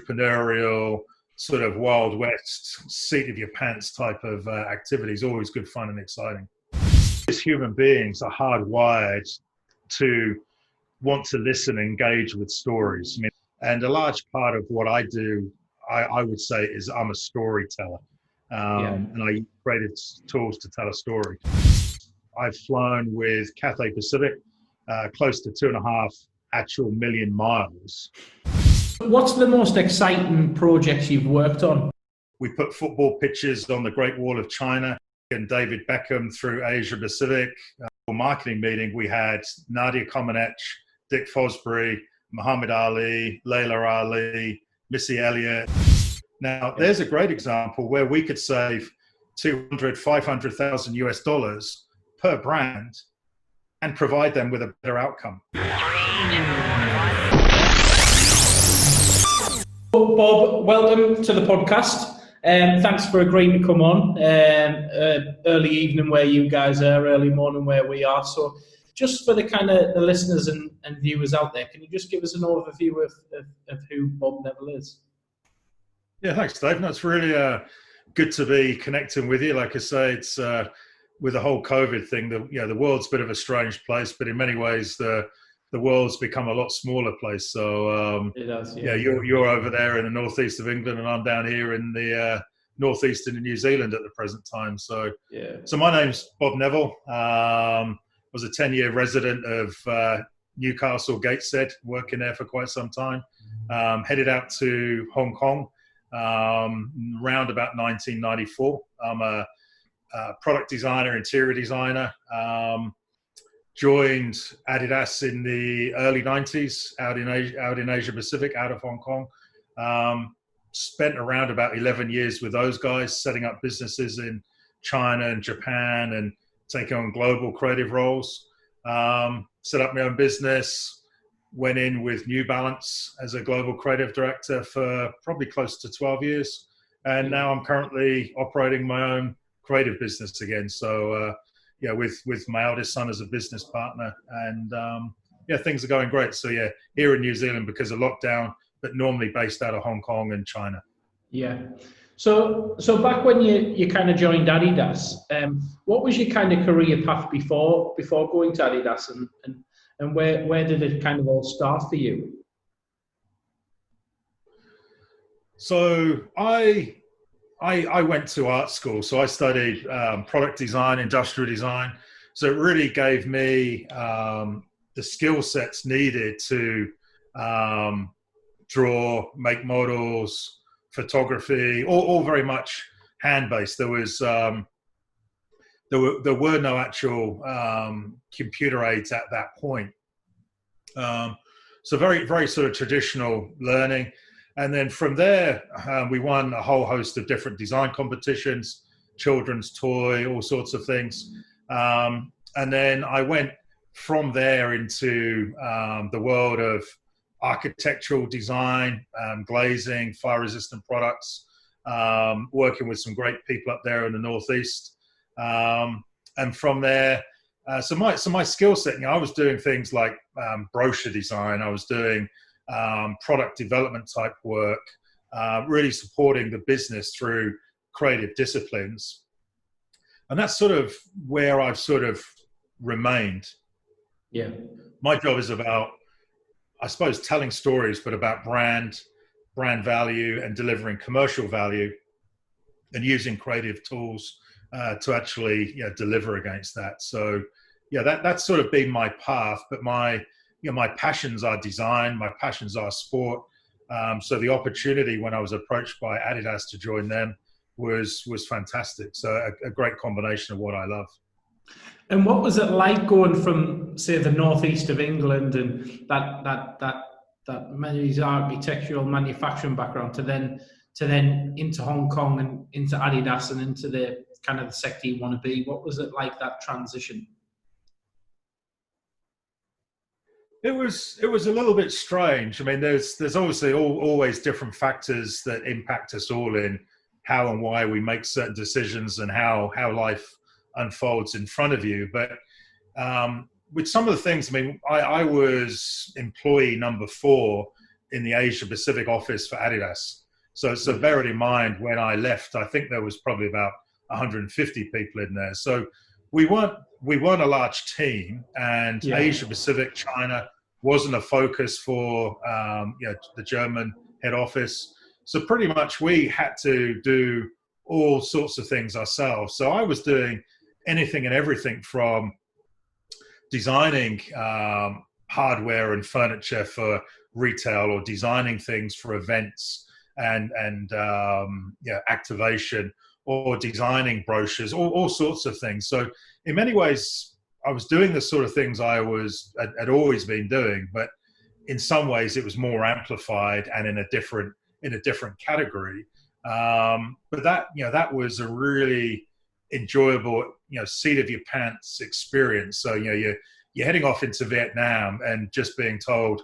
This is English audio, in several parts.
entrepreneurial, sort of Wild West, seat of your pants type of activities. Always good fun and exciting. As human beings are hardwired to want to listen and engage with stories. I mean, and a large part of what I do, I would say, is I'm a storyteller. And I use creative tools to tell a story. I've flown with Cathay Pacific, close to 2.5 actual million miles. What's the most exciting projects you've worked on? We put football pitches on the Great Wall of China and David Beckham through Asia Pacific. For marketing meeting, we had Nadia Comaneci, Dick Fosbury, Muhammad Ali, Layla Ali, Missy Elliott. Now, there's a great example where we could save $500,000 US per brand and provide them with a better outcome. Bob, welcome to the podcast. Thanks for agreeing to come on. Early evening where you guys are, early morning where we are. So just for the kind of the listeners and viewers out there, can you just give us an overview of who Bob Neville is? Yeah, thanks, Dave. No, it's really good to be connecting with you. Like I say, it's with the whole COVID thing, the world's a bit of a strange place, but in many ways the world's become a lot smaller place. So it does, yeah, you're over there in the northeast of England, and I'm down here in the northeast in New Zealand at the present time. So yeah. So my name's Bob Neville. Was a 10-year resident of Newcastle, Gateshead, working there for quite some time. Headed out to Hong Kong around about 1994. I'm a product designer, interior designer. Joined Adidas in the early 90s out in Asia Pacific, out of Hong Kong. Spent around about 11 years with those guys, setting up businesses in China and Japan and taking on global creative roles. Set up my own business. Went in with New Balance as a global creative director for probably close to 12 years. And now I'm currently operating my own creative business again. So, yeah, with my eldest son as a business partner. And, yeah, things are going great. So, yeah, here in New Zealand because of lockdown, but normally based out of Hong Kong and China. Yeah. So back when you kind of joined Adidas, what was your kind of career path before going to Adidas, and where did it kind of all start for you? So I went to art school. So I studied product design, industrial design. So it really gave me the skill sets needed to draw, make models, photography, all very much hand-based. There were no actual computer aids at that point. So very, very sort of traditional learning. And then from there, we won a whole host of different design competitions, children's toy, all sorts of things. And then I went from there into the world of architectural design, glazing, fire-resistant products, working with some great people up there in the Northeast. And from there, so my skill set, I was doing things like brochure design. I was doing product development type work, really supporting the business through creative disciplines. And that's sort of where I've sort of remained. Yeah. My job is about, I suppose, telling stories, but about brand value and delivering commercial value and using creative tools to actually deliver against that. So yeah, that's sort of been my path, but my passions are design, my passions are sport. So the opportunity when I was approached by Adidas to join them was fantastic. So a great combination of what I love. And what was it like going from, say, the northeast of England and that many architectural manufacturing background to then into Hong Kong and into Adidas and into the kind of the sector you want to be? What was it like, that transition? It was a little bit strange. I mean, there's obviously always different factors that impact us all in how and why we make certain decisions and how life unfolds in front of you. But with some of the things, I mean, I was employee number 4 in the Asia Pacific office for Adidas. So bear it in mind, when I left, I think there was probably about 150 people in there. So we weren't a large team, and Asia Pacific, China wasn't a focus for the German head office. So pretty much we had to do all sorts of things ourselves. So I was doing anything and everything from designing hardware and furniture for retail, or designing things for events and activation, or designing brochures, all sorts of things. So in many ways, I was doing the sort of things I had always been doing, but in some ways it was more amplified and in a different category. But that was a really enjoyable, seat of your pants experience. So you're heading off into Vietnam and just being told,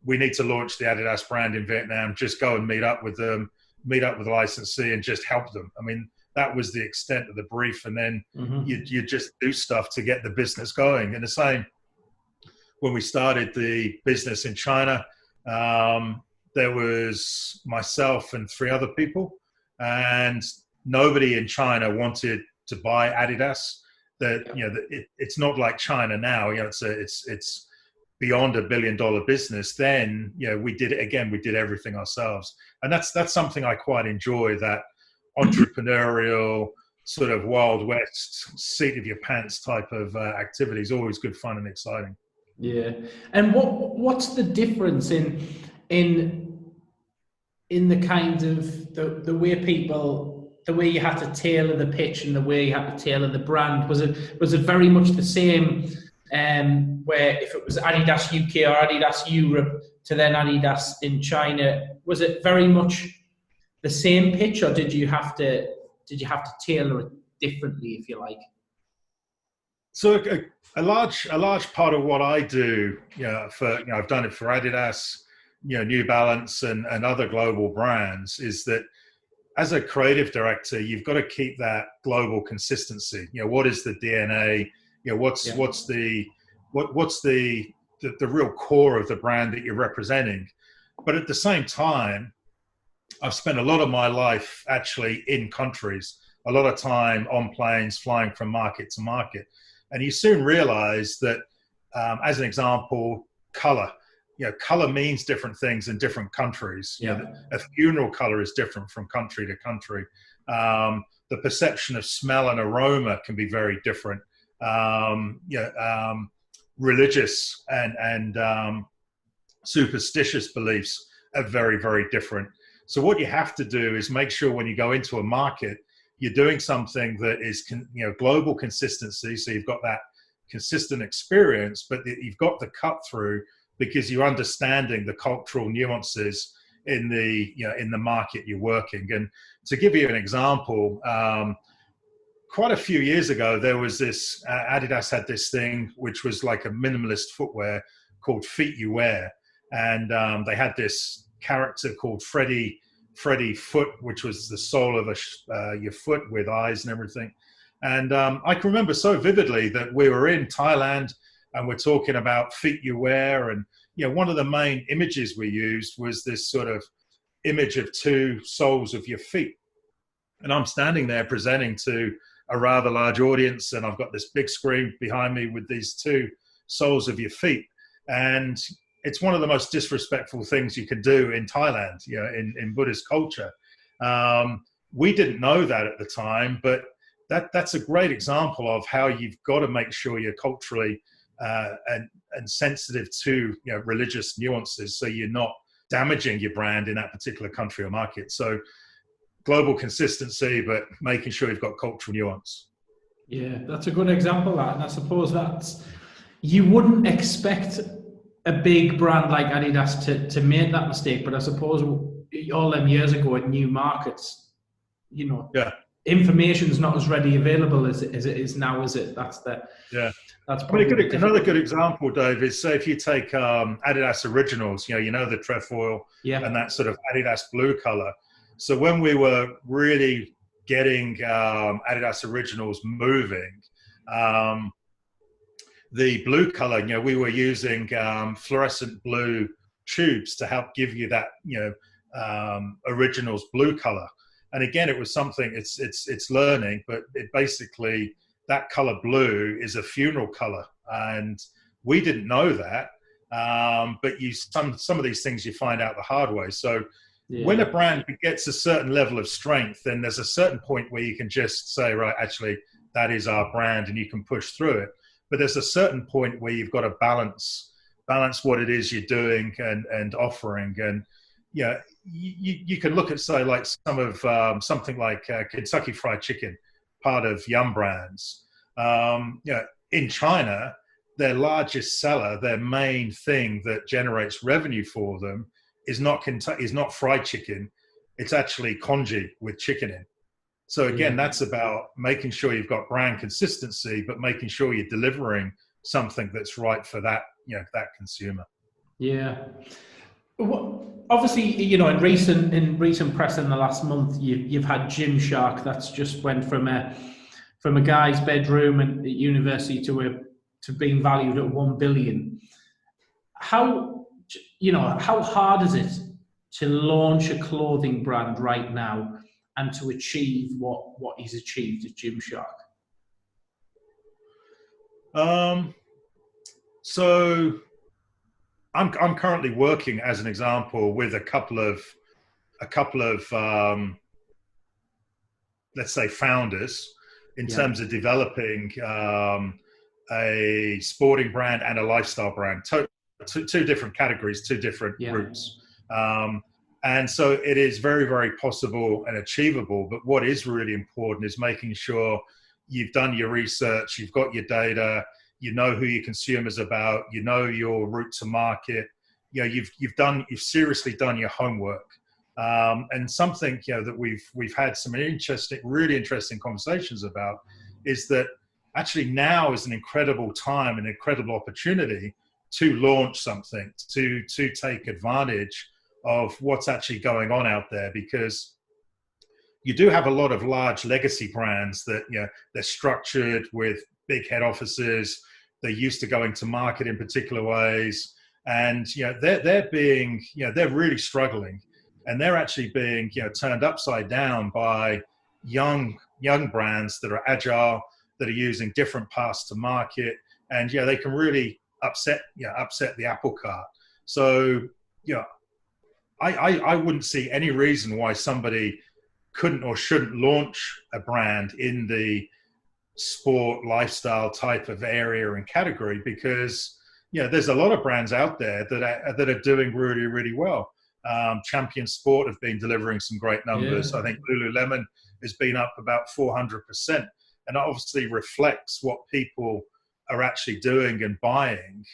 we need to launch the Adidas brand in Vietnam. Just go and meet up with them, meet up with the licensee, and just help them. I mean, that was the extent of the brief. And then you just do stuff to get the business going. And the same when we started the business in China, there was myself and 3 other people, and nobody in China wanted to buy Adidas. It's not like China now. It's beyond $1 billion business. Then we did it again. We did everything ourselves, and that's something I quite enjoy. That entrepreneurial sort of Wild West, seat of your pants type of activity is always good fun and exciting. Yeah, and what's the difference in the kind of the way people, the way you had to tailor the pitch and the way you had to tailor the brand? Was it very much the same? Where if it was Adidas UK or Adidas Europe to then Adidas in China, was it very much the same pitch, or did you have to tailor it differently, if you like? So a large part of what I do, I've done it for Adidas, New Balance and other global brands, is that as a creative director, you've got to keep that global consistency. What is the DNA? What's the real core of the brand that you're representing? But at the same time, I've spent a lot of my life actually in countries, a lot of time on planes, flying from market to market. And you soon realize that, as an example, color. Color means different things in different countries. A funeral color is different from country to country. The perception of smell and aroma can be very different. Religious and superstitious beliefs are very, very different. So what you have to do is make sure when you go into a market, you're doing something that is, global consistency. So you've got that consistent experience, but you've got the cut through because you're understanding the cultural nuances in the market you're working. And to give you an example, quite a few years ago, there was this, Adidas had this thing, which was like a minimalist footwear called Feet You Wear. And they had this character called Freddy Foot, which was the sole of your foot with eyes and everything. And I can remember so vividly that we were in Thailand and we're talking about Feet You Wear. And, one of the main images we used was this sort of image of 2 soles of your feet. And I'm standing there presenting to a rather large audience, and I've got this big screen behind me with these 2 soles of your feet. And it's one of the most disrespectful things you can do in Thailand, in Buddhist culture. We didn't know that at the time, but that's a great example of how you've got to make sure you're culturally and sensitive to religious nuances, so you're not damaging your brand in that particular country or market. So global consistency, but making sure you've got cultural nuance. Yeah, that's a good example of that. And I suppose you wouldn't expect a big brand like Adidas to make that mistake, but I suppose all them years ago in new markets, information's not as readily available as it is now, is it? That's probably another good example, Dave, is say if you take Adidas Originals, the trefoil and that sort of Adidas blue color. So when we were really getting Adidas Originals moving, the blue color, we were using fluorescent blue tubes to help give you that, originals blue color. And again, it was something, it's learning, but it basically, that color blue is a funeral color. And we didn't know that. But some of these things you find out the hard way. So when a brand gets a certain level of strength, then there's a certain point where you can just say, right, actually, that is our brand, and you can push through it. But there's a certain point where you've got to balance what it is you're doing and offering. And you can look at, say, like something like Kentucky Fried Chicken, part of Yum Brands. In China, their largest seller, their main thing that generates revenue for them is not fried chicken. It's actually congee with chicken in. So again, that's about making sure you've got brand consistency, but making sure you're delivering something that's right for that, that consumer. Yeah. Well, obviously, in recent press in the last month, you've had Gymshark. That's just went from a guy's bedroom at university to being valued at 1 billion. How hard is it to launch a clothing brand right now and to achieve what he's achieved at Gymshark? So I'm currently working, as an example, with a couple of let's say founders in terms of developing a sporting brand and a lifestyle brand. Two different categories, two different routes. And so it is very, very possible and achievable. But what is really important is making sure you've done your research, you've got your data, you know who your consumer's about, you know your route to market. You've seriously done your homework. And something that we've had some really interesting conversations about is that actually now is an incredible time, an incredible opportunity to launch something, to take advantage of what's actually going on out there, because you do have a lot of large legacy brands that they're structured with big head offices. They're used to going to market in particular ways, and they're really struggling, and they're actually being turned upside down by young brands that are agile, that are using different paths to market, and they can really upset the apple cart. So I wouldn't see any reason why somebody couldn't or shouldn't launch a brand in the sport lifestyle type of area and category, because there's a lot of brands out there that are doing really, really well. Champion Sport have been delivering some great numbers. I think Lululemon has been up about 400%, and that obviously reflects what people are actually doing and buying.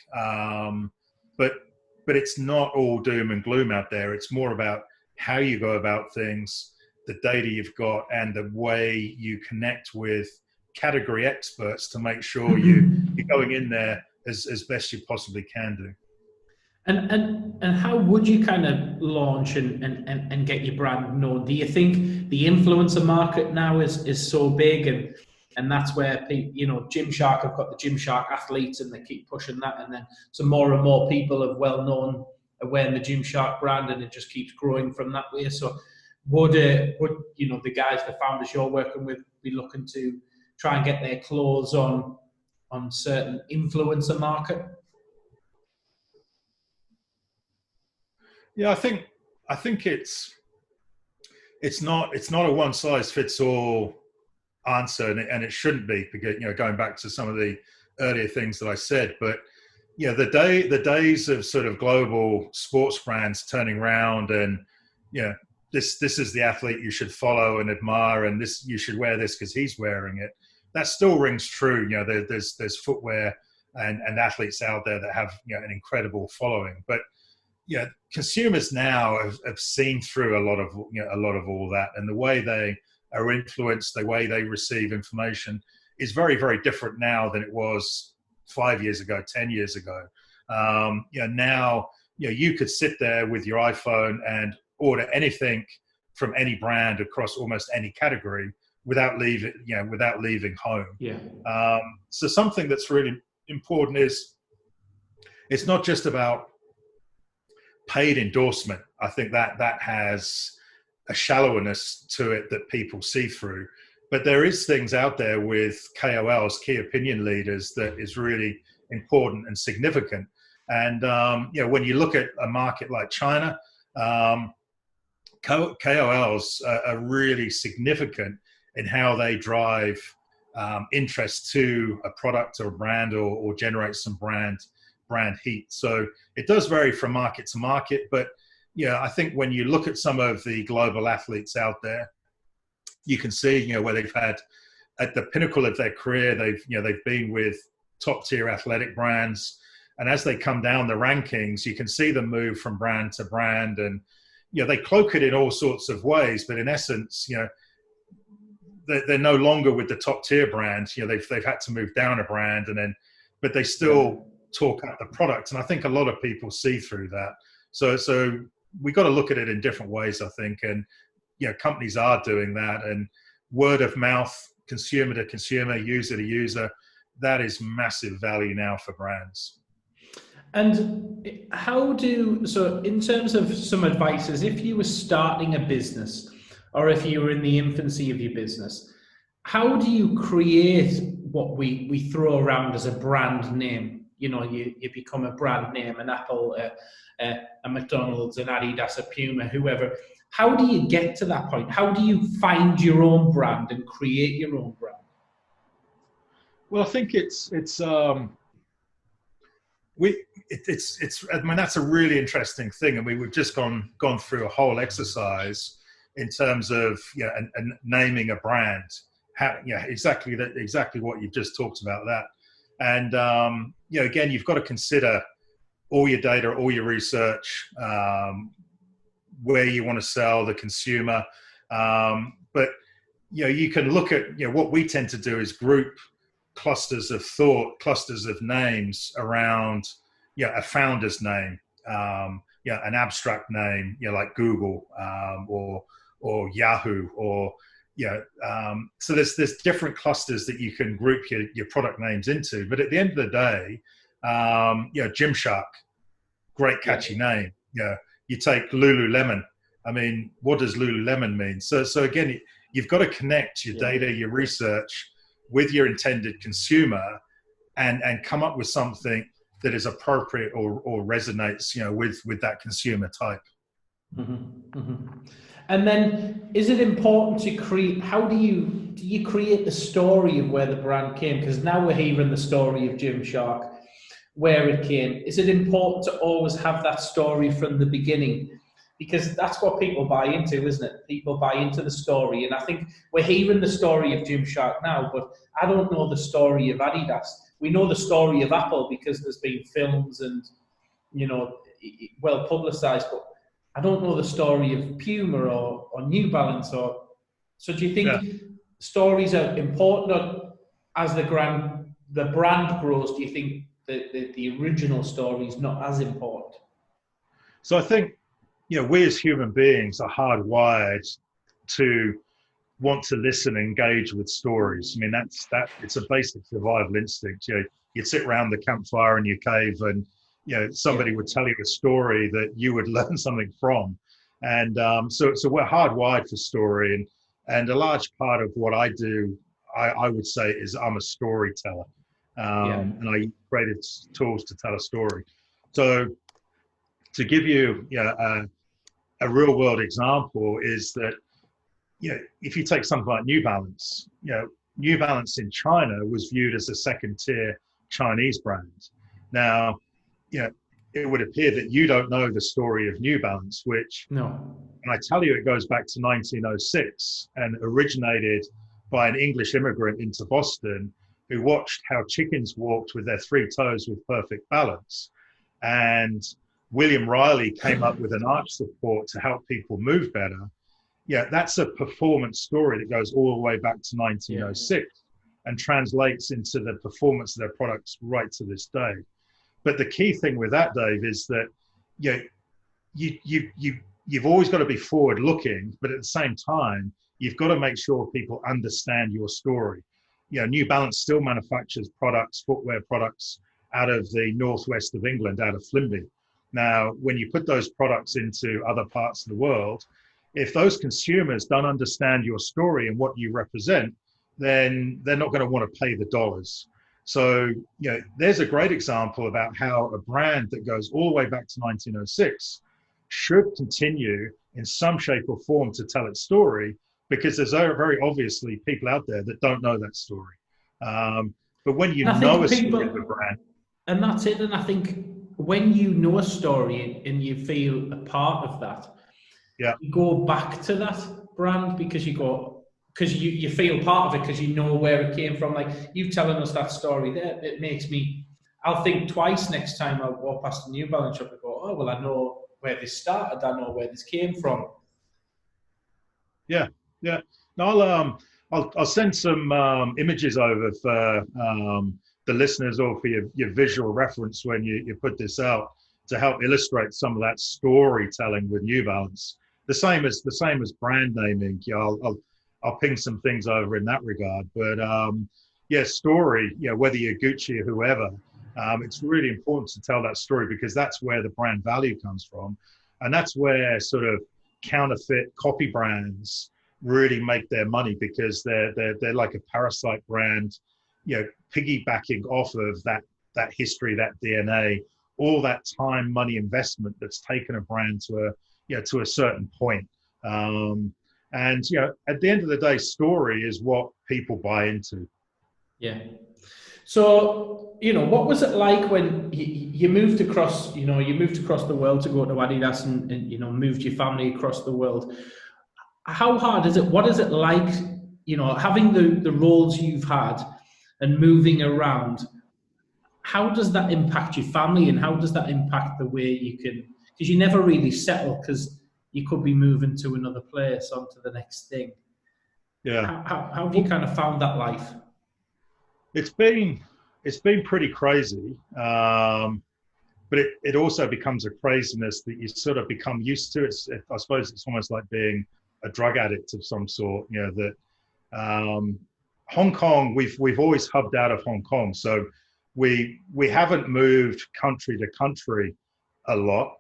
But it's not all doom and gloom out there. It's more about how you go about things, the data you've got, and the way you connect with category experts to make sure you're going in there as best you possibly can do. And how would you kind of launch and get your brand known? Do you think the influencer market now is so big, and that's where Gymshark have got the Gymshark athletes, and they keep pushing that, and then so more and more people are well-known are wearing the Gymshark brand, and it just keeps growing from that way. So would the guys, the founders you're working with, be looking to try and get their claws on certain influencer market? Yeah, I think it's not a one size fits all answer, and it shouldn't be, because going back to some of the earlier things that I said. But the days of sort of global sports brands turning around and this is the athlete you should follow and admire, and this you should wear this because he's wearing it, that still rings true. There's footwear and athletes out there that have an incredible following, but consumers now have seen through a lot of all that, and the way they are influenced, the way they receive information is very, very different now than it was 5 years ago, 10 years ago. Now you could sit there with your iPhone and order anything from any brand across almost any category without leaving home. So something that's really important is it's not just about paid endorsement. I think that has a shallowness to it that people see through. But there is things out there with KOLs, key opinion leaders, that is really important and significant. And when you look at a market like China, KOLs are really significant in how they drive interest to a product or a brand, or generate some brand heat. So it does vary from market to market, but I think when you look at some of the global athletes out there, you can see where they've had, at the pinnacle of their career, they've been with top tier athletic brands, and as they come down the rankings, you can see them move from brand to brand, and they cloak it in all sorts of ways, but in essence, they're no longer with the top tier brand. They've had to move down a brand, but they still talk about the product, and I think a lot of people see through that. So we got to look at it in different ways, I think, and companies are doing that, and word of mouth, consumer to consumer, user to user, that is massive value now for brands. And so in terms of some advice, as if you were starting a business, or if you were in the infancy of your business, how do you create what we throw around as a brand name? You become a brand name, an Apple, a McDonald's, an Adidas, a Puma, whoever. How do you get to that point? How do you find your own brand and create your own brand? Well, I think it's I mean, that's a really interesting thing. I mean, we've just gone through a whole exercise in terms of and naming a brand. Exactly what you've just talked about that. And again, you've got to consider all your data, all your research, where you want to sell, the consumer. But you can look at what we tend to do is group clusters of thought, clusters of names around a founder's name, an abstract name, like Google, or Yahoo, or so there's different clusters that you can group your product names into. But at the end of the day, Gymshark, great catchy name. You take Lululemon. I mean, what does Lululemon mean? So again, you've got to connect your data, your research with your intended consumer, and come up with something that is appropriate or resonates, with that consumer type. Mm-hmm. Mm-hmm. And then, is it important to create? How do you create the story of where the brand came? Because now we're hearing the story of Gymshark, where it came. Is it important to always have that story from the beginning? Because that's what people buy into, isn't it? People buy into the story. And I think we're hearing the story of Gymshark now, but I don't know the story of Adidas. We know the story of Apple because there's been films and, well publicized, but I don't know the story of Puma or New Balance. So do you think stories are important, or as the brand grows, do you think the original story is not as important? So I think, we as human beings are hardwired to want to listen and engage with stories. I mean, it's a basic survival instinct. You'd sit around the campfire in your cave, and somebody would tell you a story that you would learn something from. And so we're hardwired for story, and a large part of what I do, I would say, is I'm a storyteller, and I use creative tools to tell a story. So to give you a real world example is that, if you take something like New Balance, New Balance in China was viewed as a second tier Chinese brand. Now, it would appear that you don't know the story of New Balance, which, and I tell you, it goes back to 1906 and originated by an English immigrant into Boston who watched how chickens walked with their three toes with perfect balance. And William Riley came up with an arch support to help people move better. That's a performance story that goes all the way back to 1906 and translates into the performance of their products right to this day. But the key thing with that, Dave, is that you've always got to be forward looking, but at the same time, you've got to make sure people understand your story. New Balance still manufactures footwear products out of the northwest of England, out of Flimby. Now, when you put those products into other parts of the world, if those consumers don't understand your story and what you represent, then they're not going to want to pay the dollars. So, there's a great example about how a brand that goes all the way back to 1906 should continue in some shape or form to tell its story, because there's very obviously people out there that don't know that story. But when you know a story of a brand, and that's it. And I think when you know a story and you feel a part of that, you go back to that brand because you feel part of it, because you know where it came from. Like you telling us that story there, it makes me, I'll think twice next time I walk past a New Balance shop and go, oh, well, I know where this started. I know where this came from. Yeah. No, I'll send some images over for the listeners, or for your visual reference when you put this out, to help illustrate some of that storytelling with New Balance. The same as brand naming. I'll ping some things over in that regard. But story. Whether you're Gucci or whoever, it's really important to tell that story, because that's where the brand value comes from, and that's where sort of counterfeit copy brands really make their money, because they're like a parasite brand, piggybacking off of that history, that DNA, all that time, money, investment that's taken a brand to a certain point. And at the end of the day, story is what people buy into. Yeah. So, what was it like when you moved across, you moved across the world to go to Adidas and moved your family across the world? How hard is it? What is it like, having the roles you've had and moving around? How does that impact your family, and how does that impact the way you can, because you never really settle, because you could be moving to another place, on to the next thing. Yeah. How have you kind of found that life? It's been pretty crazy, but it also becomes a craziness that you sort of become used to. I suppose it's almost like being a drug addict of some sort. That Hong Kong, we've always hubbed out of Hong Kong, so we haven't moved country to country a lot.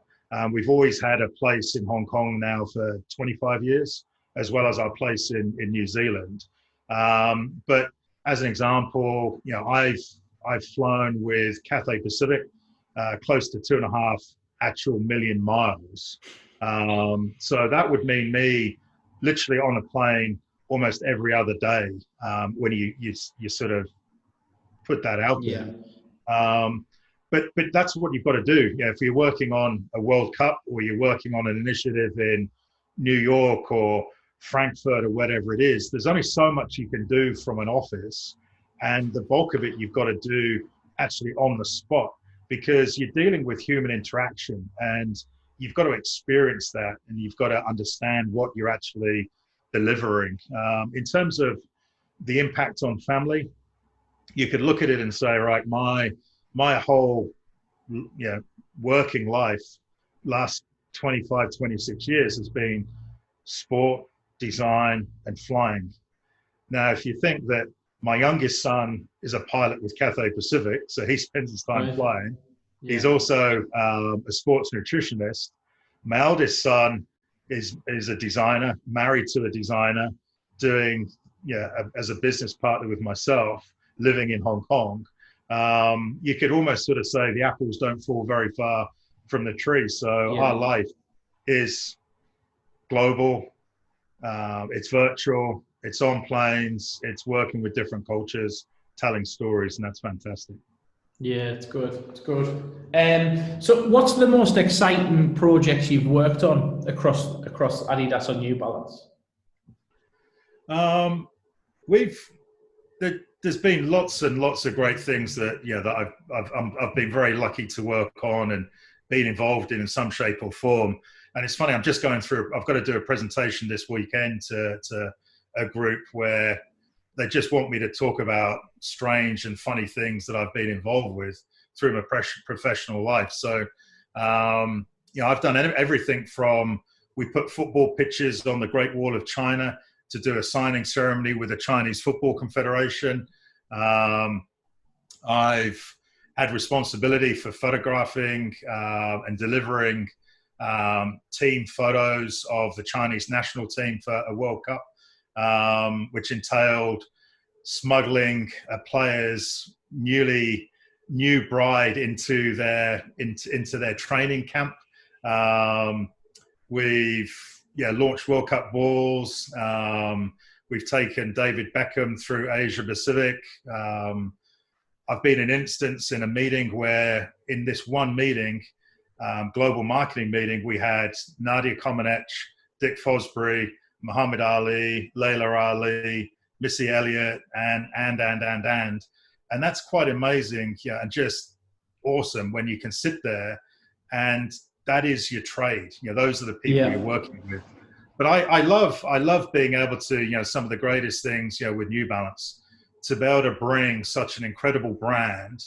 We've always had a place in Hong Kong now for 25 years, as well as our place in New Zealand. But as an example, I've flown with Cathay Pacific close to 2.5 actual million miles. So that would mean me literally on a plane almost every other day, when you sort of put that out there. But that's what you've got to do. If you're working on a World Cup, or you're working on an initiative in New York or Frankfurt or whatever it is, there's only so much you can do from an office, and the bulk of it you've got to do actually on the spot, because you're dealing with human interaction, and you've got to experience that, and you've got to understand what you're actually delivering. In terms of the impact on family, you could look at it and say, right, my whole working life, last 25, 26 years, has been sport, design, and flying. Now, if you think that my youngest son is a pilot with Cathay Pacific, so he spends his time flying. He's also a sports nutritionist. My eldest son is a designer, married to a designer, doing as a business partner with myself, living in Hong Kong. You could almost sort of say the apples don't fall very far from the tree. So our life is global. It's virtual. It's on planes. It's working with different cultures, telling stories, and that's fantastic. Yeah, it's good. It's good. So what's the most exciting projects you've worked on across Adidas or New Balance? There's been lots and lots of great things that I've been very lucky to work on and been involved in some shape or form. And it's funny, I'm just going through, I've got to do a presentation this weekend to a group where they just want me to talk about strange and funny things that I've been involved with through my professional life. So, I've done everything from, we put football pitches on the Great Wall of China to do a signing ceremony with the Chinese Football Confederation. I've had responsibility for photographing and delivering team photos of the Chinese national team for a World Cup, which entailed smuggling a player's new bride into their training camp. We've launched World Cup balls. We've taken David Beckham through Asia Pacific. I've been an instance in a meeting where, in this one meeting, global marketing meeting, we had Nadia Comaneci, Dick Fosbury, Muhammad Ali, Layla Ali, Missy Elliott, and that's quite amazing, and just awesome when you can sit there, and that is your trade. Those are the people you're working with. But I love being able to, some of the greatest things, with New Balance, to be able to bring such an incredible brand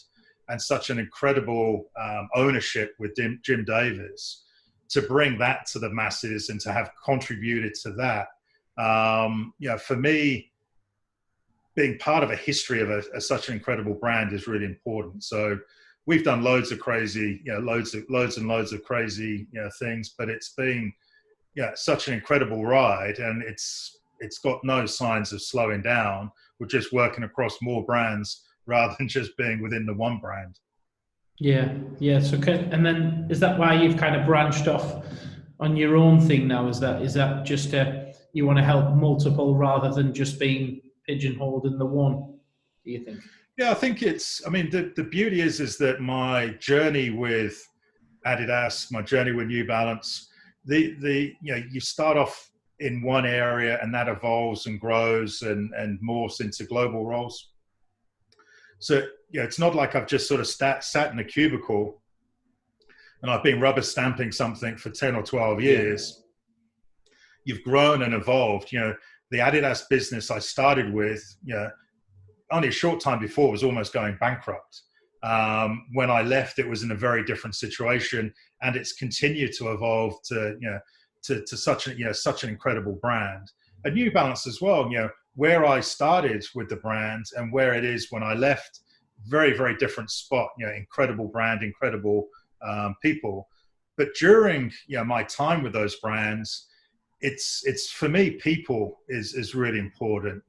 and such an incredible ownership with Jim Davis, to bring that to the masses and to have contributed to that. For me, being part of a history of such an incredible brand is really important. So we've done loads of crazy, loads and loads of crazy, things, but it's been, such an incredible ride, and it's got no signs of slowing down. We're just working across more brands rather than just being within the one brand. Yeah. So, and then is that why you've kind of branched off on your own thing now? Is that just you want to help multiple rather than just being pigeonholed in the one? Do you think? Yeah, I think the beauty is that my journey with Adidas, my journey with New Balance, you start off in one area and that evolves and grows and morphs into global roles. So, it's not like I've just sort of sat in a cubicle and I've been rubber stamping something for 10 or 12 years. You've grown and evolved. The Adidas business I started with, only a short time before, was almost going bankrupt. When I left, it was in a very different situation, and it's continued to evolve to such an incredible brand. And New Balance as well, where I started with the brand and where it is when I left, very, very different spot. Incredible brand, incredible people. But during my time with those brands, it's for me, people is really important.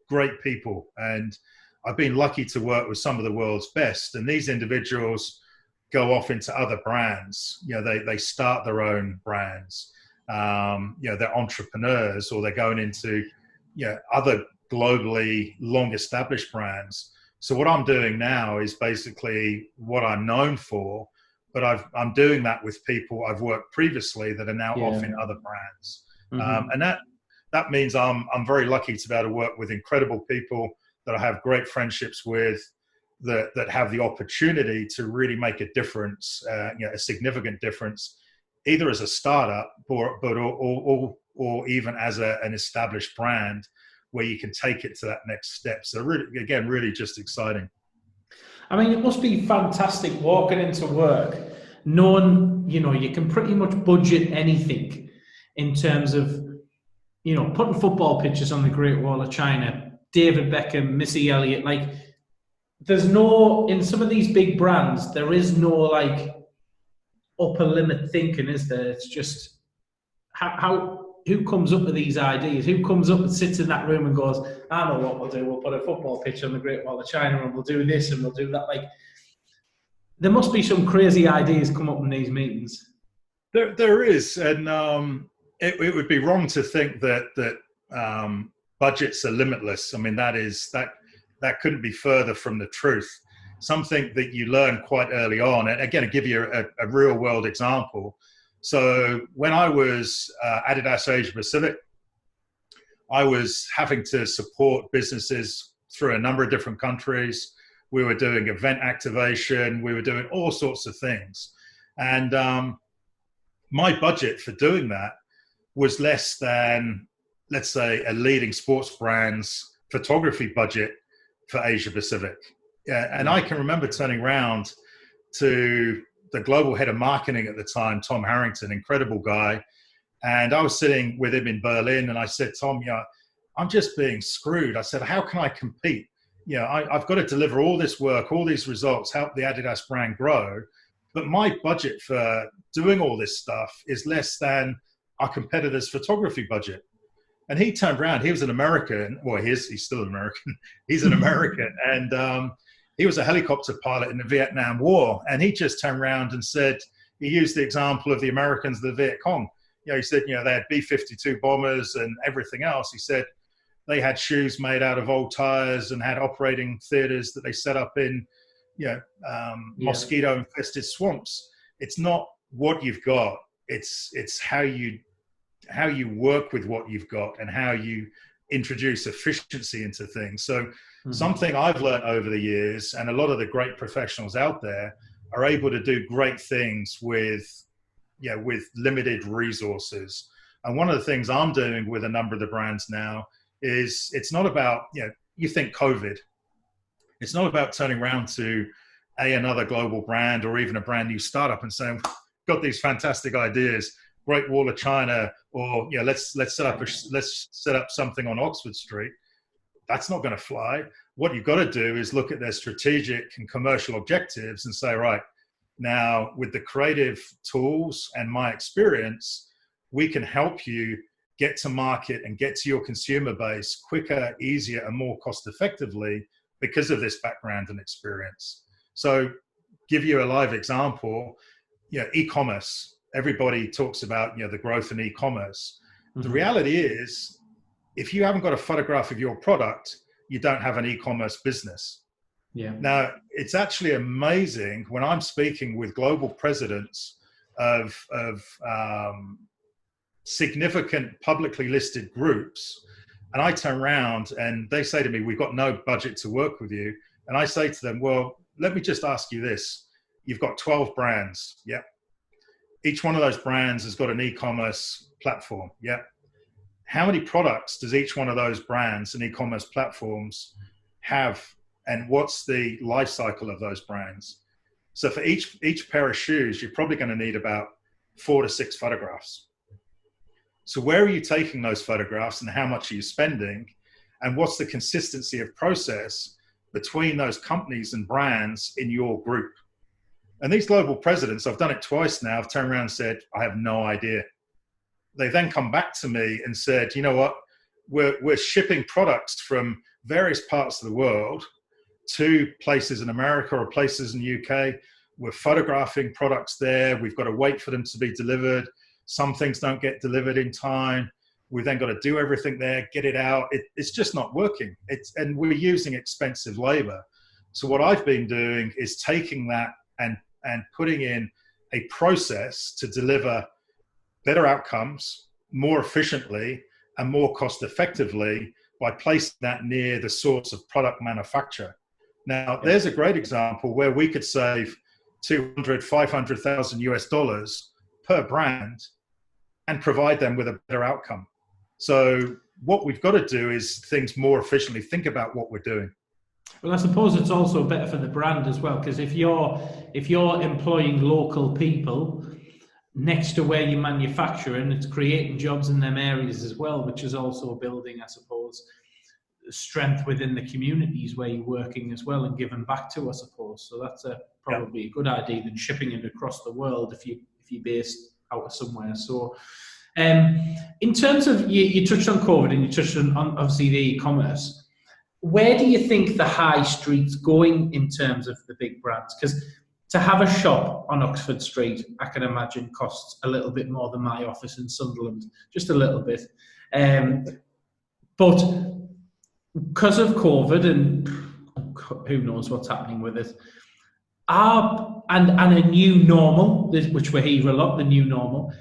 Great people, and I've been lucky to work with some of the world's best. And these individuals go off into other brands. They start their own brands. They're entrepreneurs, or they're going into other globally long established brands. So what I'm doing now is basically what I'm known for, but I'm doing that with people I've worked previously that are now off in other brands. And that means I'm very lucky to be able to work with incredible people that I have great friendships with, that have the opportunity to really make a difference, a significant difference, either as a startup or even as an established brand where you can take it to that next step. So really just exciting. I mean, it must be fantastic walking into work, knowing, you can pretty much budget anything in terms of, putting football pictures on the Great Wall of China, David Beckham, Missy Elliott. Like, there's no, in some of these big brands, there is no like upper limit thinking, is there? It's just who comes up with these ideas? Who comes up and sits in that room and goes, I know what we'll do. We'll put a football picture on the Great Wall of China, and we'll do this and we'll do that. Like, there must be some crazy ideas come up in these meetings. There is, and it would be wrong to think that budgets are limitless. I mean, that couldn't be further from the truth. Something that you learn quite early on. And again, I'll give you a real world example. So when I was Adidas Asia Pacific, I was having to support businesses through a number of different countries. We were doing event activation. We were doing all sorts of things. And my budget for doing that was less than, let's say, a leading sports brand's photography budget for Asia Pacific. And I can remember turning around to the global head of marketing at the time, Tom Harrington, incredible guy. And I was sitting with him in Berlin, and I said, Tom, I'm just being screwed. I said, how can I compete, I've got to deliver all this work, all these results, help the Adidas brand grow. But my budget for doing all this stuff is less than our competitors' photography budget. And he turned around, he was an American, well, he's still an American, he's an American. And he was a helicopter pilot in the Vietnam War. And he just turned around and said, he used the example of the Americans, the Viet Cong. He said, they had B-52 bombers and everything else. He said they had shoes made out of old tires and had operating theaters that they set up in, mosquito-infested swamps. It's not what you've got. It's how you work with what you've got and how you introduce efficiency into things. So something I've learned over the years, and a lot of the great professionals out there are able to do great things with limited resources. And one of the things I'm doing with a number of the brands now is it's not about, you think COVID. It's not about turning around to another global brand or even a brand new startup and saying, got these fantastic ideas, Great Wall of China, or let's set up something on Oxford Street. That's not going to fly. What you've got to do is look at their strategic and commercial objectives and say, right, now with the creative tools and my experience, we can help you get to market and get to your consumer base quicker, easier, and more cost effectively because of this background and experience. So give you a live example, e-commerce. Everybody talks about, the growth in e-commerce. The reality is, if you haven't got a photograph of your product, you don't have an e-commerce business. Yeah. Now, it's actually amazing when I'm speaking with global presidents of significant publicly listed groups, and I turn around and they say to me, we've got no budget to work with you. And I say to them, well, let me just ask you this. You've got 12 brands. Yep. Each one of those brands has got an e-commerce platform. Yep. How many products does each one of those brands and e-commerce platforms have? And what's the life cycle of those brands? So for each pair of shoes, you're probably going to need about 4 to 6 photographs. So where are you taking those photographs and how much are you spending? And what's the consistency of process between those companies and brands in your group? And these global presidents, I've done it twice now, I've turned around and said, I have no idea. They then come back to me and said, you know what, we're shipping products from various parts of the world to places in America or places in the UK. We're photographing products there. We've got to wait for them to be delivered. Some things don't get delivered in time. We've then got to do everything there, get it out. It's just not working. And we're using expensive labor. So what I've been doing is taking that and putting in a process to deliver better outcomes more efficiently and more cost effectively by placing that near the source of product manufacture. Now, there's a great example where we could save $500,000 US per brand and provide them with a better outcome. So what we've got to do is things more efficiently, think about what we're doing. Well, I suppose it's also better for the brand as well, because if you're employing local people next to where you manufacture, and it's creating jobs in them areas as well, which is also building, I suppose, strength within the communities where you're working as well and giving back to, I suppose. So that's probably a good idea than shipping it across the world if you're based out of somewhere. So in terms of, you touched on COVID and you touched on obviously the e-commerce. Where do you think the high street's going in terms of the big brands? Because to have a shop on Oxford Street, I can imagine costs a little bit more than my office in Sunderland, just a little bit. But because of COVID and who knows what's happening with it, and a new normal, which we hear a lot, the new normal,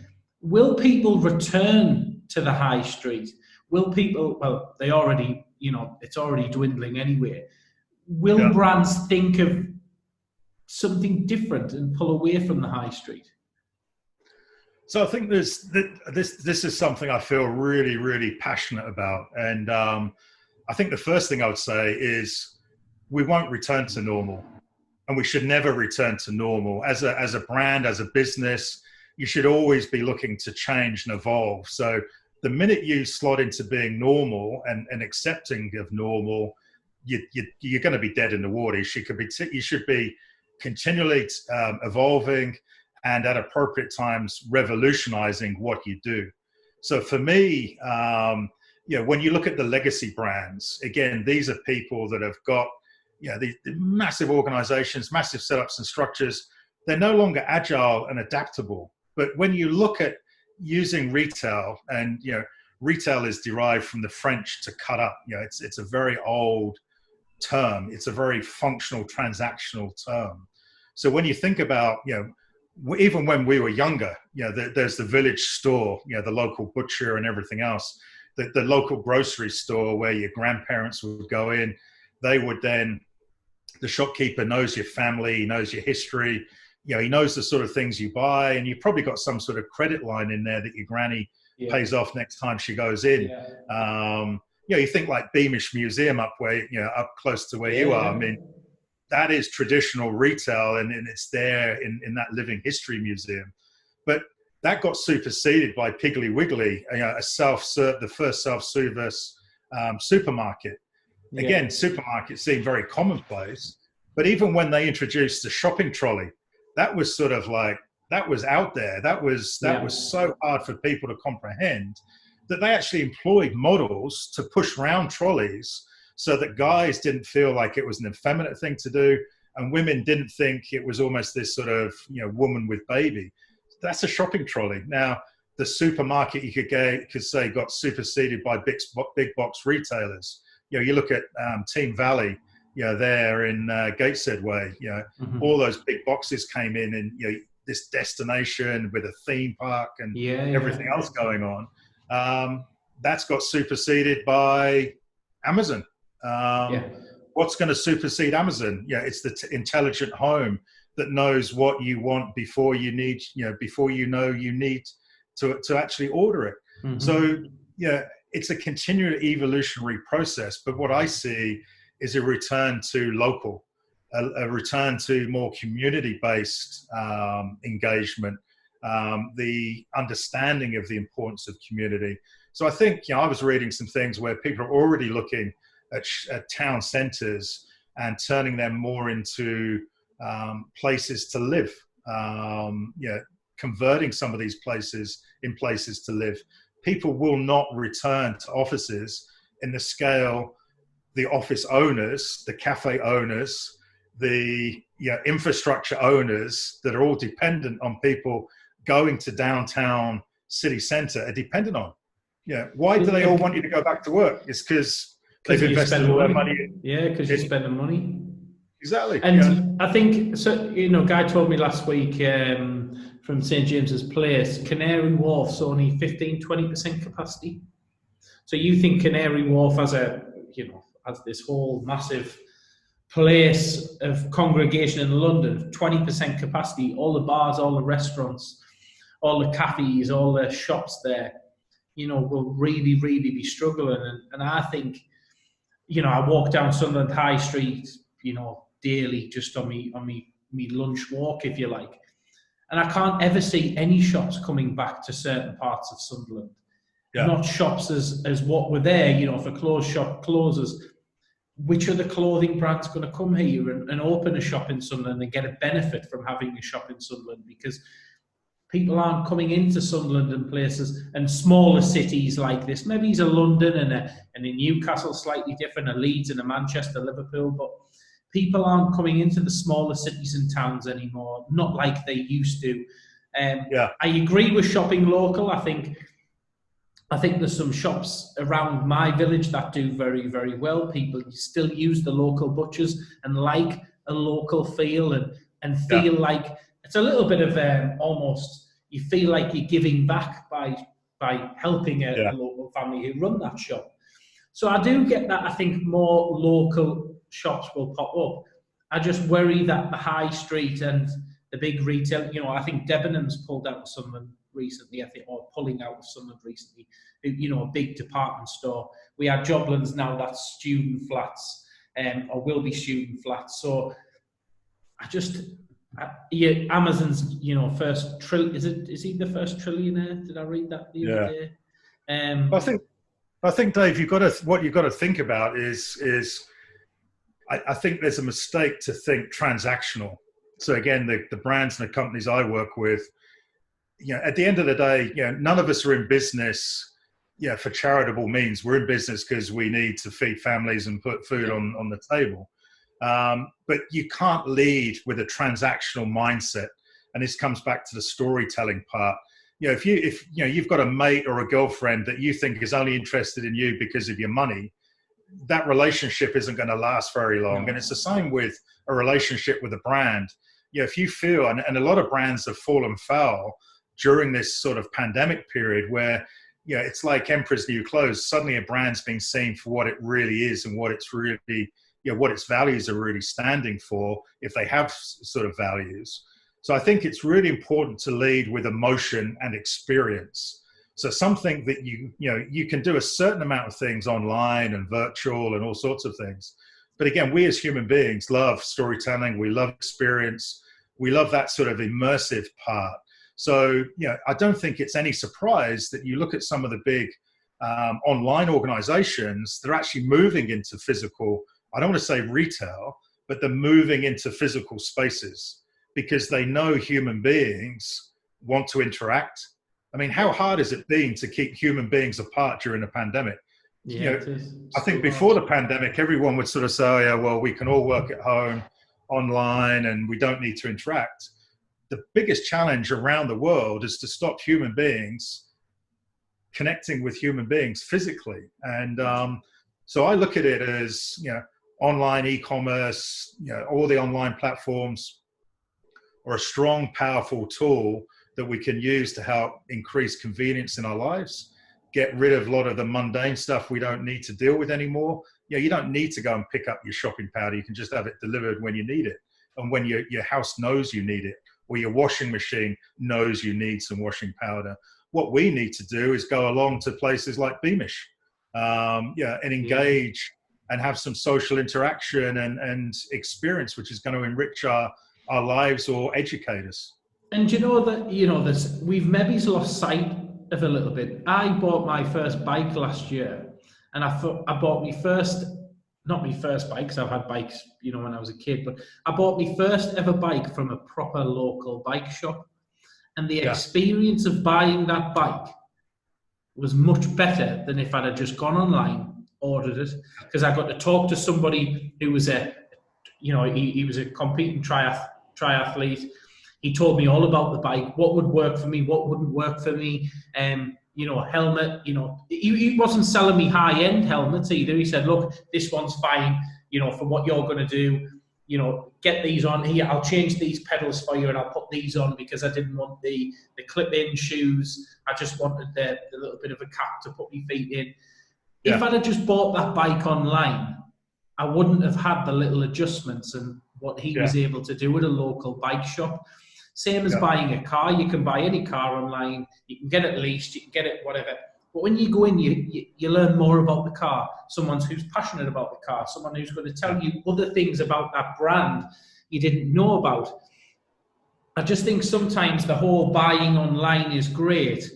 will people return to the high street? Will people, well, they already, it's already dwindling anyway. Will brands think of something different and pull away from the high street? So I think this is something I feel really, really passionate about. And I think the first thing I would say is we won't return to normal, and we should never return to normal. As a brand, as a business, you should always be looking to change and evolve. So the minute you slot into being normal and accepting of normal, you're going to be dead in the water. You should be continually evolving and at appropriate times revolutionizing what you do. So for me, when you look at the legacy brands, again, these are people that have got, the massive organizations, massive setups and structures. They're no longer agile and adaptable. But when you look at using retail, and retail is derived from the French to cut up. It's a very old term. It's a very functional, transactional term. So when you think about, even when we were younger, there's the village store, the local butcher and everything else, the local grocery store where your grandparents would go in. They would then, the shopkeeper knows your family, he knows your history, he knows the sort of things you buy, and you've probably got some sort of credit line in there that your granny pays off next time she goes in. You think like Beamish Museum up close to where you are. I mean, that is traditional retail, and it's there in that living history museum. But that got superseded by Piggly Wiggly, the first self-service supermarket. Again, supermarkets seem very commonplace, but even when they introduced the shopping trolley, that was sort of like, that was out there. That was so hard for people to comprehend that they actually employed models to push around trolleys so that guys didn't feel like it was an effeminate thing to do, and women didn't think it was almost this sort of, woman with baby. That's a shopping trolley. Now, the supermarket, you could say, got superseded by big box retailers. You look at Team Valley, there in Gateshead Way, all those big boxes came in, and this destination with a theme park and everything else going on. That's got superseded by Amazon. What's going to supersede Amazon? It's the intelligent home that knows what you want before you need, before you need to actually order it. So it's a continual evolutionary process. But what I see is a return to local, a return to more community-based engagement, the understanding of the importance of community. So I think, I was reading some things where people are already looking at town centres and turning them more into places to live, converting some of these places in places to live. People will not return to offices in the scale the office owners, the cafe owners, the infrastructure owners that are all dependent on people going to downtown city centre are dependent on. Why do they all want you to go back to work? It's because they've invested all their money. Because you spend the money. Exactly. And I think, so, Guy told me last week from St. James's Place, Canary Wharf's only 15-20% capacity. So you think Canary Wharf has has this whole massive place of congregation in London, 20% capacity, all the bars, all the restaurants, all the cafes, all the shops there, will really, really be struggling. And I think, I walk down Sunderland High Street, daily, just on me lunch walk, if you like. And I can't ever see any shops coming back to certain parts of Sunderland. Not shops as what were there, if a closed shop closes, which are the clothing brands going to come here and open a shop in Sunderland and get a benefit from having a shop in Sunderland? Because people aren't coming into Sunderland and places and smaller cities like this. Maybe it's a London and a Newcastle, slightly different, a Leeds and a Manchester, Liverpool, but people aren't coming into the smaller cities and towns anymore, not like they used to. I agree with shopping local. I think there's some shops around my village that do very, very well. People still use the local butchers and like a local feel and feel like it's a little bit of almost, you feel like you're giving back by helping a local family who run that shop. So I do get that. I think more local shops will pop up. I just worry that the high street and the big retail, I think Debenhams pulled out of Sunderland recently, or pulling out of Sunderland recently, a big department store. We have Joblands now, that's student flats, or will be student flats. So Amazon's, first trillion, is he the first trillionaire? Did I read that the other day? I think, Dave, what you've got to think about is I think there's a mistake to think transactional. So again, the brands and the companies I work with, at the end of the day, none of us are in business, for charitable means. We're in business because we need to feed families and put food on the table. But you can't lead with a transactional mindset. And this comes back to the storytelling part. If you've got a mate or a girlfriend that you think is only interested in you because of your money, that relationship isn't going to last very long. And it's the same with a relationship with a brand. If you feel, and a lot of brands have fallen foul during this sort of pandemic period where, it's like Emperor's New Clothes. Suddenly a brand's being seen for what it really is and what it's really, what its values are really standing for, if they have sort of values. So I think it's really important to lead with emotion and experience. So something that you can do a certain amount of things online and virtual and all sorts of things. But again, we as human beings love storytelling. We love experience. We love that sort of immersive part. So, I don't think it's any surprise that you look at some of the big online organizations, they're actually moving into physical, I don't want to say retail, but they're moving into physical spaces because they know human beings want to interact. I mean, how hard has it been to keep human beings apart during the pandemic? Yeah, I think before the pandemic, everyone would sort of say, oh, yeah, well, we can all work at home online and we don't need to interact. The biggest challenge around the world is to stop human beings connecting with human beings physically. And so I look at it as, online e-commerce, all the online platforms are a strong, powerful tool that we can use to help increase convenience in our lives, get rid of a lot of the mundane stuff we don't need to deal with anymore. You don't need to go and pick up your shopping powder. You can just have it delivered when you need it. And when your house knows you need it, or your washing machine knows you need some washing powder. What we need to do is go along to places like Beamish, and engage and have some social interaction and experience, which is going to enrich our lives or educate us. And we've maybe lost sight of a little bit. I bought my first bike last year, and I bought not my first bike, because I've had bikes, when I was a kid, but I bought my first ever bike from a proper local bike shop. And the experience of buying that bike was much better than if I'd have just gone online, ordered it, because I got to talk to somebody who was he was a competing triathlete. He told me all about the bike, what would work for me, what wouldn't work for me. Helmet, he wasn't selling me high-end helmets either. He said, look, this one's fine, for what you're going to do, get these on here. I'll change these pedals for you and I'll put these on because I didn't want the clip-in shoes. I just wanted the little bit of a cap to put my feet in. Yeah. If I'd have just bought that bike online, I wouldn't have had the little adjustments and what he was able to do at a local bike shop. Same as buying a car. You can buy any car online. You can get it leased. You can get it whatever. But when you go in, you learn more about the car. Someone who's passionate about the car. Someone who's going to tell you other things about that brand you didn't know about. I just think sometimes the whole buying online is great,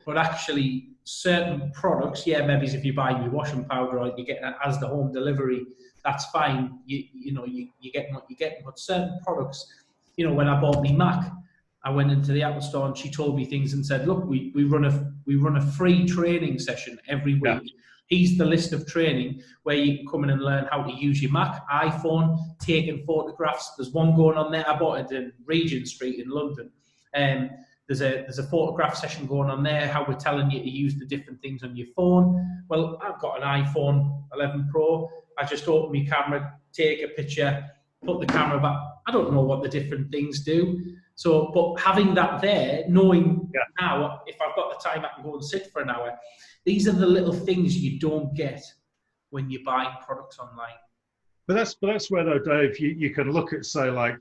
but actually certain products, maybe if you buy your washing powder or you get it as the home delivery, that's fine. You get what you get. But certain products, when I bought my Mac, I went into the Apple store and she told me things and said, look, we run a free training session every week. Yeah. Here's the list of training where you can come in and learn how to use your Mac, iPhone, taking photographs. There's one going on there. I bought it in Regent Street in London. There's a photograph session going on there, how we're telling you to use the different things on your phone. Well, I've got an iPhone 11 Pro. I just open my camera, take a picture, put the camera back. I don't know what the different things do. So, but having that there, knowing now, if I've got the time, I can go and sit for an hour. These are the little things you don't get when you're buying products online. But that's where, though, Dave, you can look at, say, like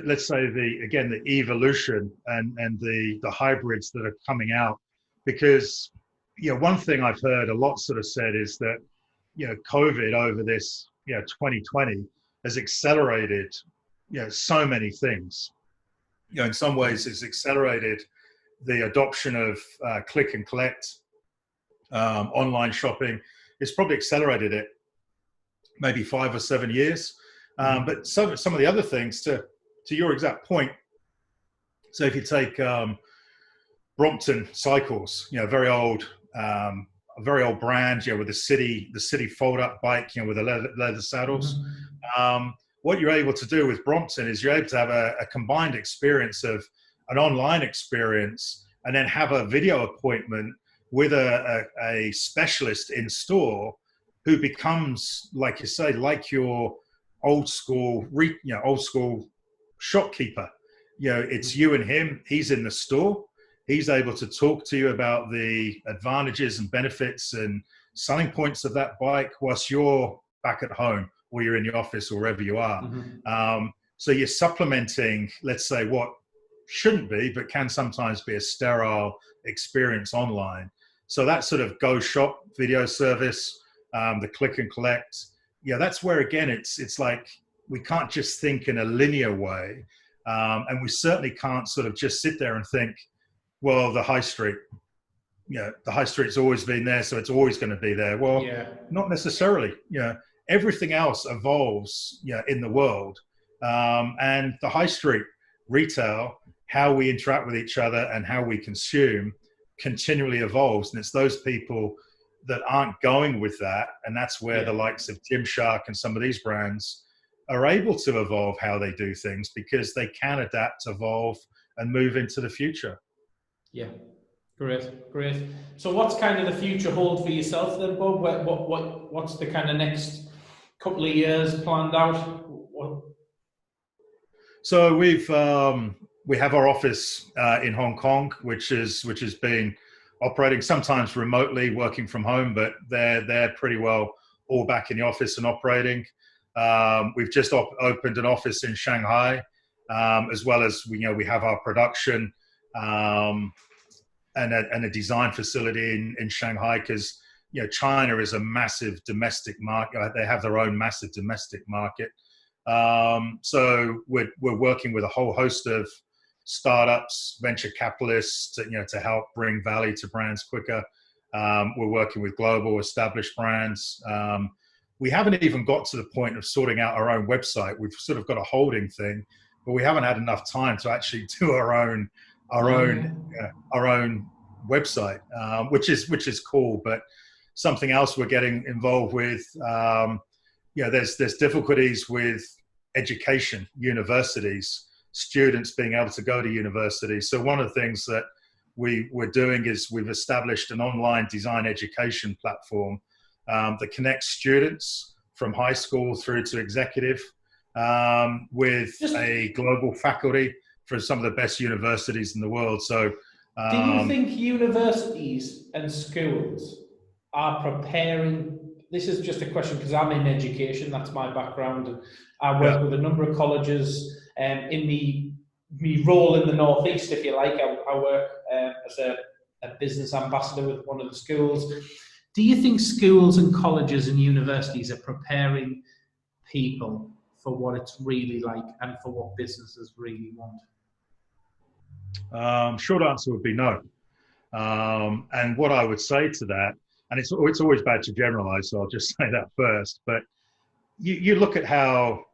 let's say the evolution and the hybrids that are coming out, because one thing I've heard a lot sort of said is that COVID over this 2020 has accelerated so many things. In some ways it's accelerated the adoption of click and collect, online shopping. It's probably accelerated it. maybe 5 or 7 years. But some of the other things, to your exact point. So if you take Brompton Cycles, you know, a very old brand, you know, with the city fold-up bike, you know, with the leather saddles. What you're able to do with Brompton is you're able to have a combined experience of an online experience, and then have a video appointment with a specialist in store who becomes, like you say, like your old school shopkeeper. You know, it's you and him. He's in the store. He's able to talk to you about the advantages and benefits and selling points of that bike whilst you're back at home, or you're in the office, or wherever you are. So you're supplementing, let's say, what shouldn't be, but can sometimes be a sterile experience online. So that sort of go shop video service, the click and collect, yeah, that's where, again, it's like we can't just think in a linear way. And we certainly can't sort of just sit there and think, well, the high street, you know, the high street's always been there, so it's always going to be there. Well, yeah. Not necessarily. You know, everything else evolves, you know, in the world. And the high street retail, how we interact with each other and how we consume, continually evolves. And it's those people that aren't going with that. And that's where the likes of Gymshark and some of these brands are able to evolve how they do things, because they can adapt, evolve, and move into the future. Yeah. Great. So what's kind of the future hold for yourself then, Bob? What's the kind of next couple of years planned out? So we have our office in Hong Kong, which has been operating sometimes remotely, working from home, but they're pretty well all back in the office and operating. We've just opened an office in Shanghai, as well as we have our production and a design facility in Shanghai, because China is a massive domestic market. They have their own massive domestic market. So we're working with a whole host of startups, venture capitalists, to help bring value to brands quicker. We're working with global established brands. We haven't even got to the point of sorting out our own website. We've sort of got a holding thing, but we haven't had enough time to actually do our own website, which is cool. But something else we're getting involved with, there's difficulties with education, universities, students being able to go to university. So one of the things that we're doing is we've established an online design education platform that connects students from high school through to executive with a global faculty for some of the best universities in the world. So do you think universities and schools are preparing? This is just a question because I'm in education, that's my background. I work with a number of colleges in me role in the Northeast, if you like. I work as a business ambassador with one of the schools. Do you think schools and colleges and universities are preparing people for what it's really like and for what businesses really want? Short answer would be no. And what I would say to that, and it's always bad to generalize, so I'll just say that first, but you look at how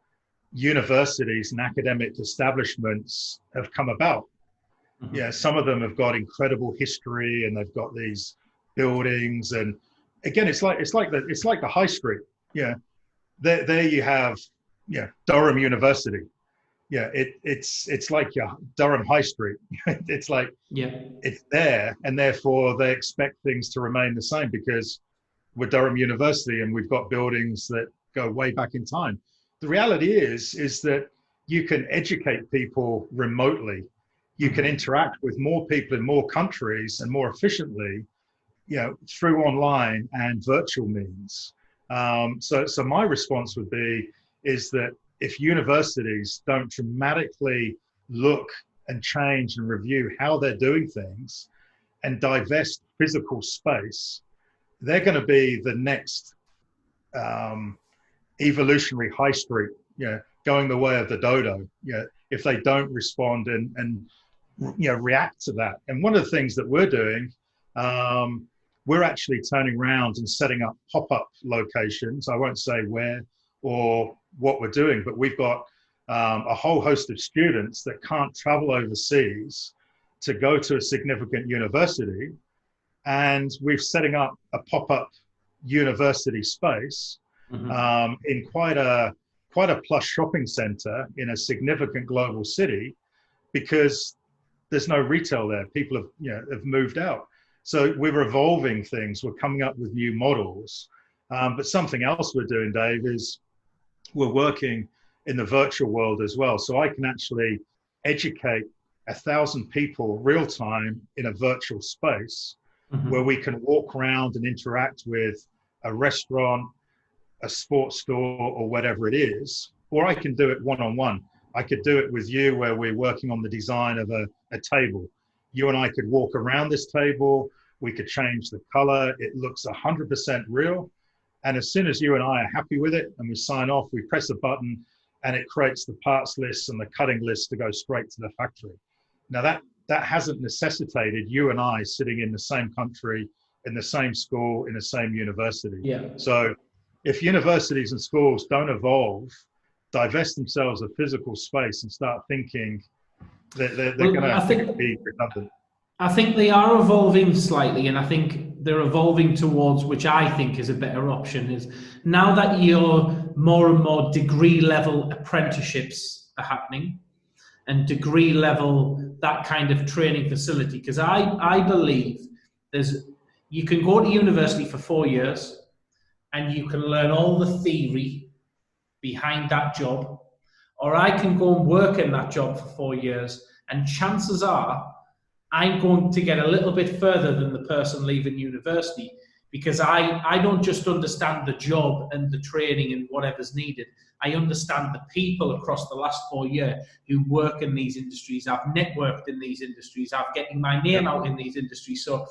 universities and academic establishments have come about. Mm-hmm. Yeah, some of them have got incredible history and they've got these buildings, and again, it's like the high street. Yeah, there you have Durham University. Yeah, it's like your Durham High Street. It's like it's there, and therefore they expect things to remain the same because we're Durham University and we've got buildings that go way back in time. The reality is that you can educate people remotely. You can interact with more people in more countries and more efficiently, through online and virtual means. So my response would be is that if universities don't dramatically look and change and review how they're doing things and divest physical space, they're going to be the next evolutionary high street, going the way of the dodo, if they don't respond and react to that. And one of the things that we're doing, we're actually turning around and setting up pop-up locations. I won't say where or what we're doing, but we've got a whole host of students that can't travel overseas to go to a significant university. And we're setting up a pop-up university space in quite a plush shopping center in a significant global city, because there's no retail there. People have moved out. So we're evolving things. We're coming up with new models. But something else we're doing, Dave, is we're working in the virtual world as well. So I can actually educate 1,000 people real time in a virtual space where we can walk around and interact with a restaurant, a sports store, or whatever it is. Or I can do it one-on-one. I could do it with you where we're working on the design of a table. You and I could walk around this table. We could change the color. It looks 100% real. And as soon as you and I are happy with it and we sign off, we press a button and it creates the parts list and the cutting list to go straight to the factory. Now that hasn't necessitated you and I sitting in the same country, in the same school, in the same university. Yeah. So if universities and schools don't evolve, divest themselves of physical space and start thinking that they're going to be redundant. I think they are evolving slightly, and I think they're evolving towards, which I think is a better option, is now that more and more degree level apprenticeships are happening and degree level, that kind of training facility. Because I believe you can go to university for 4 years and you can learn all the theory behind that job, or I can go and work in that job for 4 years, and chances are I'm going to get a little bit further than the person leaving university, because I don't just understand the job and the training and whatever's needed. I understand the people across the last 4 years who work in these industries. I've networked in these industries. I'm getting my name out in these industries. So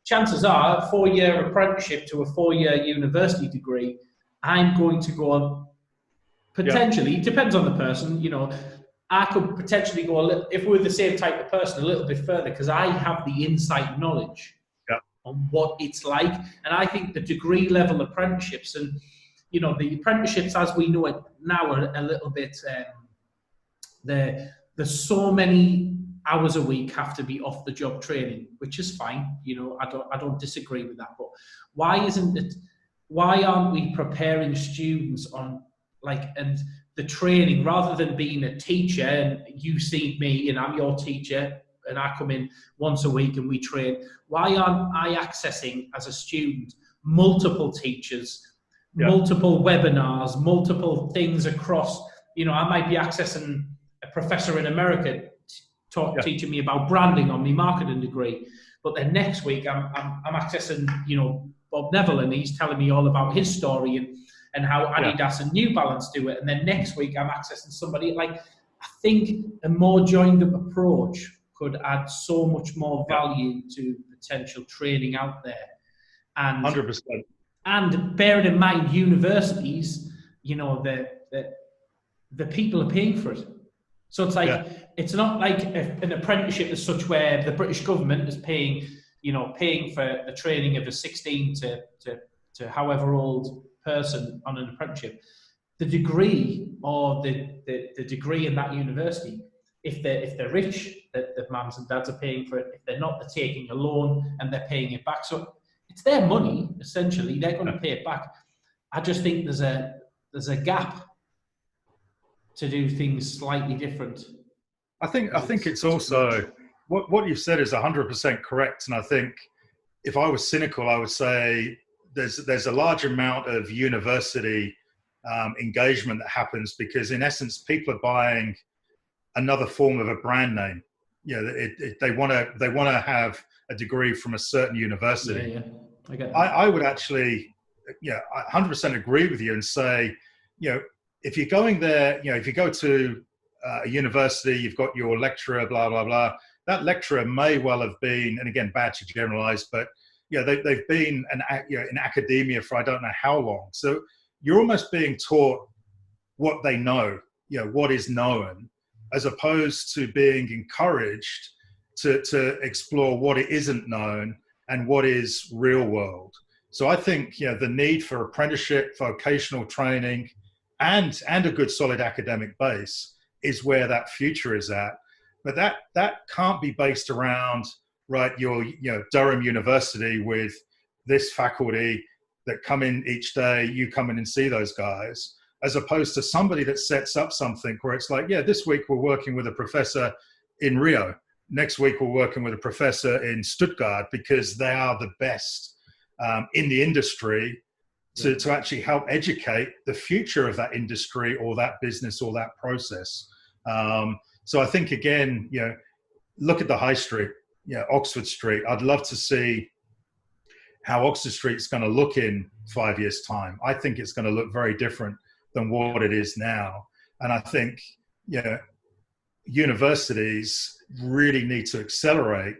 chances are, a 4-year apprenticeship to a 4-year university degree, I'm going to go on. Potentially, it depends on the person, I could potentially go a little, if we're the same type of person, a little bit further, because I have the inside knowledge on what it's like. And I think the degree level apprenticeships and, the apprenticeships as we know it now are a little bit, there's so many hours a week have to be off the job training, which is fine. I don't disagree with that. But why aren't we preparing students on and the training, rather than being a teacher and you see me and I'm your teacher and I come in once a week and we train? Why aren't I accessing as a student multiple teachers, multiple webinars, multiple things across? I might be accessing a professor in America teaching me about branding on my marketing degree, but then next week I'm accessing Bob Neville, and he's telling me all about his story and how Adidas and New Balance do it. And then next week I'm accessing somebody. I think a more joined up approach could add so much more value to potential training out there. And 100%. And bearing in mind, universities, the people are paying for it. So it's it's not like an apprenticeship as such where the British government is paying for the training of a 16 to however old person on an apprenticeship. The degree or the degree in that university, if they're rich, the mums and dads are paying for it. If they're not, they're taking a loan and they're paying it back. So it's their money, essentially. They're going to pay it back. I just think there's a gap to do things slightly different. I think it's also what you've said is 100% correct. And I think if I was cynical, I would say there's a large amount of university engagement that happens because, in essence, people are buying another form of a brand name. They want to have a degree from a certain university. Yeah, I get that. I would actually, I 100% agree with you and say, if you're going there, if you go to a university, you've got your lecturer, blah blah blah. That lecturer may well have been, and again, bad to generalize, but they've been in academia for I don't know how long. So you're almost being taught what they know, what is known, as opposed to being encouraged to explore what it isn't known and what is real world. So I think, you know, the need for apprenticeship, vocational training, and a good solid academic base is where that future is at. But that can't be based around, right, your, you know, Durham University with this faculty that come in each day, you come in and see those guys, as opposed to somebody that sets up something where it's like, yeah, this week we're working with a professor in Rio. Next week we're working with a professor in Stuttgart, because they are the best in the industry to actually help educate the future of that industry or that business or that process. So I think, again, you know, look at the high street, you know, Oxford Street. I'd love to see how Oxford Street's going to look in 5 years' time. I think it's going to look very different than what it is now. And I think, you know, universities really need to accelerate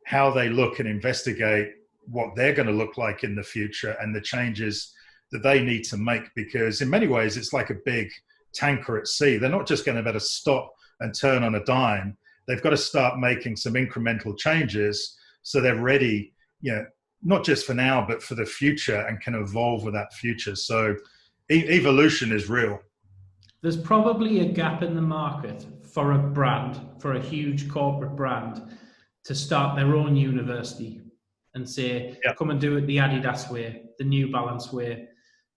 how they look and investigate what they're going to look like in the future and the changes that they need to make, because in many ways it's like a big tanker at sea. They're not just going to be able to stop and turn on a dime. They've got to start making some incremental changes so they're ready, you know, not just for now, but for the future, and can evolve with that future. So evolution is real. There's probably a gap in the market for a brand, for a huge corporate brand, to start their own university and say, come and do it the Adidas way, the New Balance way.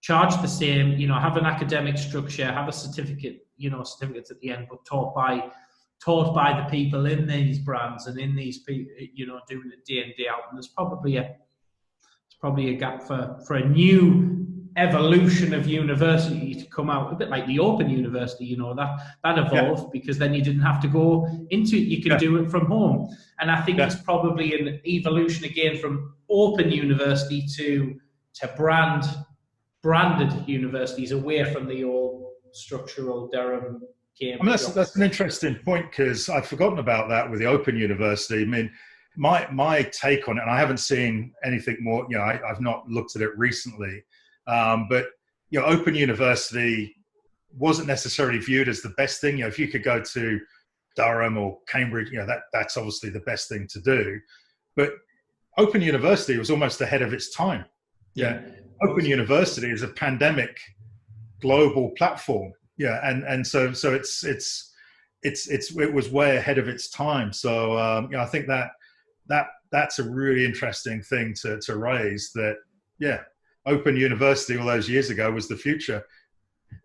Charge the same, you know, have an academic structure, have a certificate, you know, certificates at the end, but taught by the people in these brands and in these people, you know, doing it day in, day out. And there's probably a gap for a new evolution of university to come out, a bit like the Open University, you know, that evolved because then you didn't have to go into it, you can do it from home. And I think it's probably an evolution again from Open University to branded universities, away from the old structural Durham. I mean, that's an interesting point, because I've forgotten about that with the Open University. I mean, my take on it, and I haven't seen anything more, you know, I've not looked at it recently, but, you know, Open University wasn't necessarily viewed as the best thing. You know, if you could go to Durham or Cambridge, you know, that's obviously the best thing to do. But Open University was almost ahead of its time. Yeah. Open University is a pandemic global platform. Yeah. And so it was way ahead of its time. So, you know, I think that's a really interesting thing to raise, that, yeah, Open University all those years ago was the future.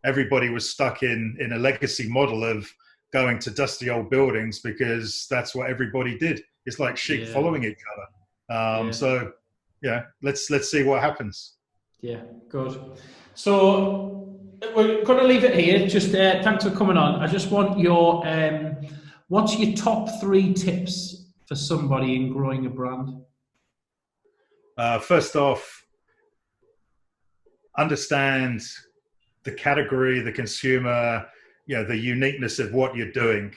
Everybody was stuck in a legacy model of going to dusty old buildings because that's what everybody did. It's like sheep following each other. So, yeah, let's see what happens. Yeah, good. So we're going to leave it here. Just thanks for coming on. I just want your what's your top 3 tips for somebody in growing a brand? First off, understand the category, the consumer, you know, the uniqueness of what you're doing.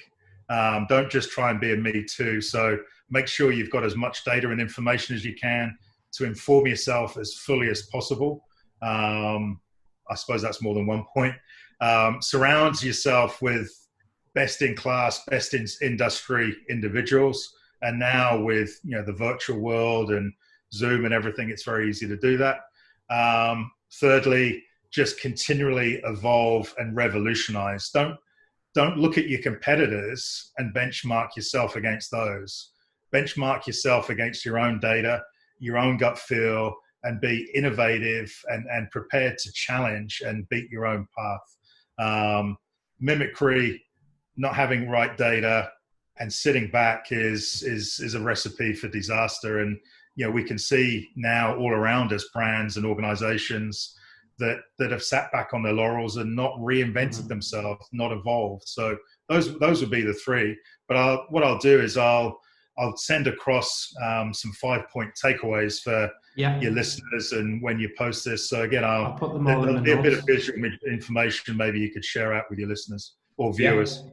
Don't just try and be a me too. So make sure you've got as much data and information as you can to inform yourself as fully as possible. I suppose that's more than one point. Surround yourself with best in class, best in industry individuals. And now with, you know, the virtual world and Zoom and everything, it's very easy to do that. Thirdly, just continually evolve and revolutionize. Don't look at your competitors and benchmark yourself against those. Benchmark yourself against your own data, your own gut feel, and be innovative and prepared to challenge and beat your own path. Mimicry, not having right data and sitting back is a recipe for disaster. And, you know, we can see now all around us brands and organizations that have sat back on their laurels and not reinvented themselves, not evolved. So those would be the 3. But what I'll do is I'll send across some 5-point takeaways for your listeners, and when you post this. So again, I'll put them all in the notes. A bit of visual information maybe you could share out with your listeners or viewers.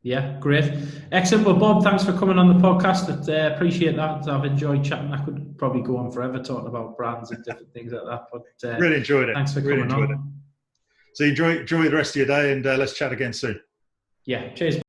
Yeah, great. Excellent. Well, Bob, thanks for coming on the podcast. I appreciate that. I've enjoyed chatting. I could probably go on forever talking about brands and different things like that. But really enjoyed it. Thanks for coming on. So enjoy the rest of your day, and let's chat again soon. Yeah, cheers.